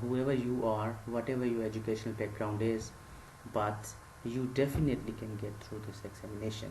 whoever you are, whatever your educational background is, but you definitely can get through this examination।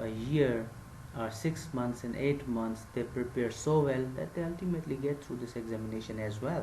a year or 6 months and 8 months they prepare so well that they ultimately get through this examination as well।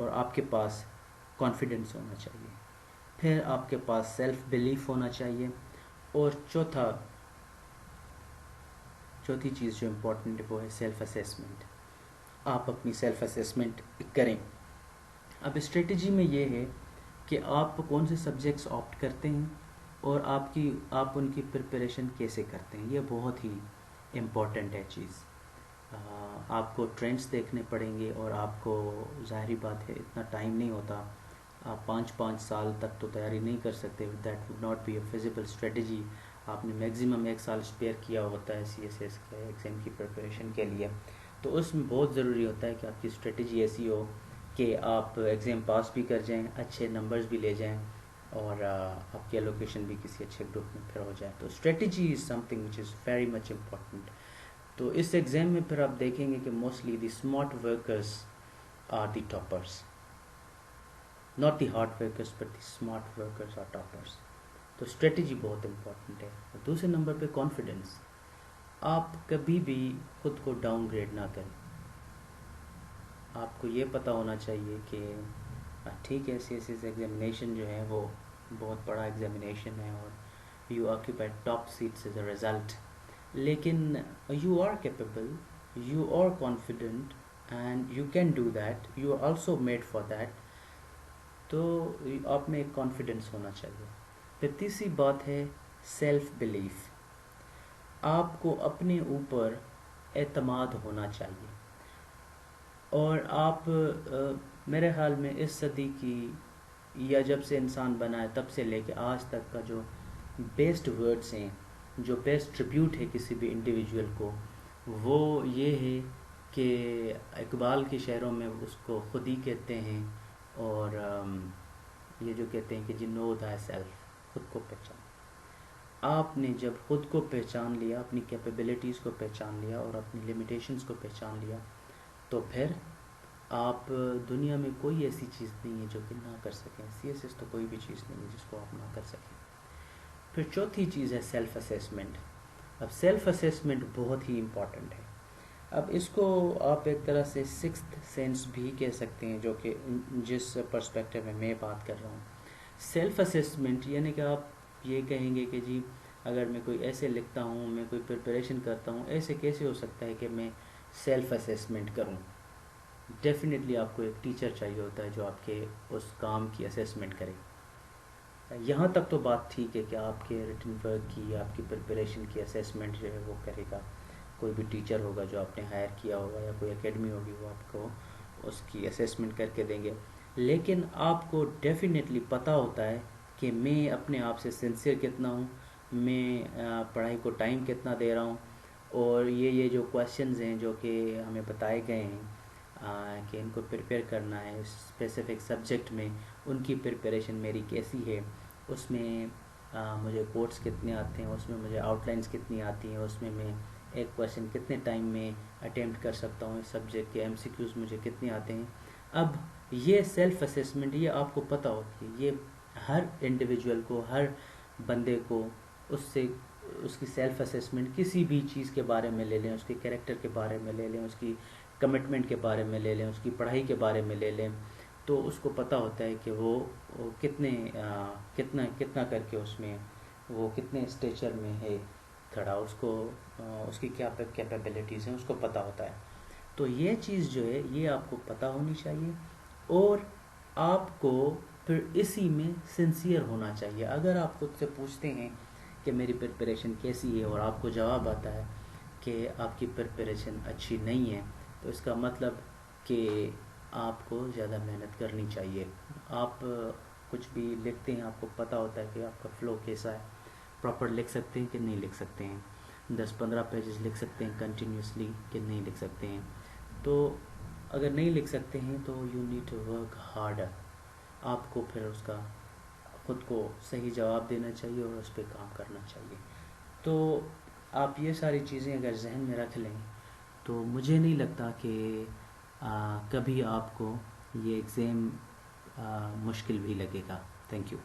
اور آپ کے پاس confidence ہونا چاہیے، پھر آپ کے پاس self belief ہونا چاہیے، اور چوتھی چیز جو امپورٹنٹ ہے وہ ہے سیلف اسیسمنٹ. آپ اپنی سیلف اسیسمنٹ کریں. اب اسٹریٹجی میں یہ ہے کہ آپ کون سے سبجیکٹس آپٹ کرتے ہیں اور آپ ان کی پریپریشن کیسے کرتے ہیں. یہ بہت ہی امپورٹنٹ ہے چیز. آپ کو ٹرینڈس دیکھنے پڑیں گے، اور آپ کو ظاہری بات ہے اتنا ٹائم نہیں ہوتا. آپ 5 سال تک تو تیاری نہیں کر سکتے. That would not be a feasible strategy. آپ نے میگزیمم 1 سال اسپیئر کیا ہوتا ہے CSS کے ایگزام کی پریپریشن کے لیے. تو اس میں بہت ضروری ہوتا ہے کہ آپ کی اسٹریٹجی ایسی ہو کہ آپ ایگزام پاس بھی کر جائیں، اچھے نمبرز بھی لے جائیں، اور آپ کی ایلوکیشن بھی کسی اچھے گروپ میں پھر ہو جائے. تو strategy is something which is very much important. تو اس ایگزام میں پھر آپ دیکھیں گے کہ mostly the smart workers are the toppers. Not the hard workers but the smart workers are toppers. تو اسٹریٹجی بہت امپورٹنٹ ہے. دوسرے نمبر پہ کانفیڈنس. آپ کبھی بھی خود کو ڈاؤن گریڈ نہ کریں. آپ کو یہ پتہ ہونا چاہیے کہ ٹھیک ہے CSS ایگزامینیشن جو ہے وہ بہت بڑا ایگزامینیشن ہے اور you occupy top seats as a result, لیکن you are capable, you are confident and you can do that, you are also made for that. تو آپ میں ایک کانفیڈنس ہونا چاہیے. پھر تیسری بات ہے سیلف بلیف. آپ کو اپنے اوپر اعتماد ہونا چاہیے. اور آپ میرے خیال میں اس صدی کی یا جب سے انسان بنا ہے تب سے لے کے آج تک کا جو بیسٹ ورڈز ہیں، جو بیسٹ ٹریبیوٹ ہے کسی بھی انڈیویجول کو، وہ یہ ہے کہ اقبال کے شعروں میں اس کو خود ہی کہتے ہیں، اور یہ جو کہتے ہیں کہ جی نو تھائی سیلف، خود کو پہچان. آپ نے جب خود کو پہچان لیا، اپنی کیپیبلٹیز کو پہچان لیا اور اپنی لمیٹیشنز کو پہچان لیا، تو پھر آپ دنیا میں کوئی ایسی چیز نہیں ہے جو کہ نہ کر سکیں. CSS تو کوئی بھی چیز نہیں ہے جس کو آپ نہ کر سکیں. پھر چوتھی چیز ہے سیلف اسیسمنٹ. اب سیلف اسیسمنٹ بہت ہی امپورٹنٹ ہے. اب اس کو آپ ایک طرح سے سکستھ سینس بھی کہہ سکتے ہیں، جو کہ جس پرسپیکٹیو میں بات کر رہا ہوں. سیلف اسیسمنٹ یعنی کہ آپ یہ کہیں گے کہ جی اگر میں کوئی ایسے لکھتا ہوں، میں کوئی پریپریشن کرتا ہوں، ایسے کیسے ہو سکتا ہے کہ میں سیلف اسیسمنٹ کروں. ڈیفینیٹلی آپ کو ایک ٹیچر چاہیے ہوتا ہے جو آپ کے اس کام کی اسیسمنٹ کرے. یہاں تک تو بات ٹھیک ہے کہ آپ کے ریٹن ورک کی، آپ کی پریپریشن کی اسیسمنٹ جو ہے وہ کرے گا. کوئی بھی ٹیچر ہوگا جو آپ نے ہائر کیا ہوگا، یا کوئی اکیڈمی ہوگی وہ آپ کو اس کی اسیسمنٹ کر کے دیں گے. لیکن آپ کو ڈیفینیٹلی پتہ ہوتا ہے کہ میں اپنے آپ سے سنسیئر کتنا ہوں، میں پڑھائی کو ٹائم کتنا دے رہا ہوں، اور یہ جو کویشچنز ہیں جو کہ ہمیں بتائے گئے ہیں کہ ان کو پریپیئر کرنا ہے اسپیسیفک سبجیکٹ میں، ان کی پریپریشن میری کیسی ہے. اس میں مجھے کوٹس کتنے آتے ہیں، اس میں مجھے آؤٹ لائنس کتنی آتی ہیں، اس میں ایک کویشچن کتنے ٹائم میں اٹیمپٹ کر سکتا ہوں، اس سبجیکٹ کے MCQs مجھے کتنے آتے ہیں. اب یہ سیلف اسیسمنٹ یہ آپ کو پتہ ہوتی ہے. یہ ہر انڈیویجول کو، ہر بندے کو اس کی سیلف اسیسمنٹ کسی بھی چیز کے بارے میں لے لیں، اس کے کیریکٹر کے بارے میں لے لیں، اس کی کمٹمنٹ کے بارے میں لے لیں، اس کی پڑھائی کے بارے میں لے لیں، تو اس کو پتہ ہوتا ہے کہ وہ کتنا کر کے اس میں وہ کتنے اسٹیچر میں ہے کھڑا، اس کی کیا کیپیبلٹیز ہیں اس کو پتہ ہوتا ہے. تو یہ چیز جو ہے یہ آپ کو پتہ ہونی چاہیے، اور آپ کو پھر اسی میں سنسیئر ہونا چاہیے. اگر آپ خود سے پوچھتے ہیں کہ میری پریپریشن کیسی ہے اور آپ کو جواب آتا ہے کہ آپ کی پریپریشن اچھی نہیں ہے، تو اس کا مطلب کہ آپ کو زیادہ محنت کرنی چاہیے. آپ کچھ بھی لکھتے ہیں، آپ کو پتہ ہوتا ہے کہ آپ کا فلو کیسا ہے، پراپر لکھ سکتے ہیں کہ نہیں لکھ سکتے ہیں، 10-15 پیجز لکھ سکتے ہیں کنٹینیوسلی کہ نہیں لکھ سکتے ہیں. تو اگر نہیں لکھ سکتے ہیں تو you need to work harder. آپ کو پھر اس کا خود کو صحیح جواب دینا چاہیے اور اس پہ کام کرنا چاہیے. تو آپ یہ ساری چیزیں اگر ذہن میں رکھ لیں تو مجھے نہیں لگتا کہ کبھی آپ کو یہ ایگزام مشکل بھی لگے گا. Thank you.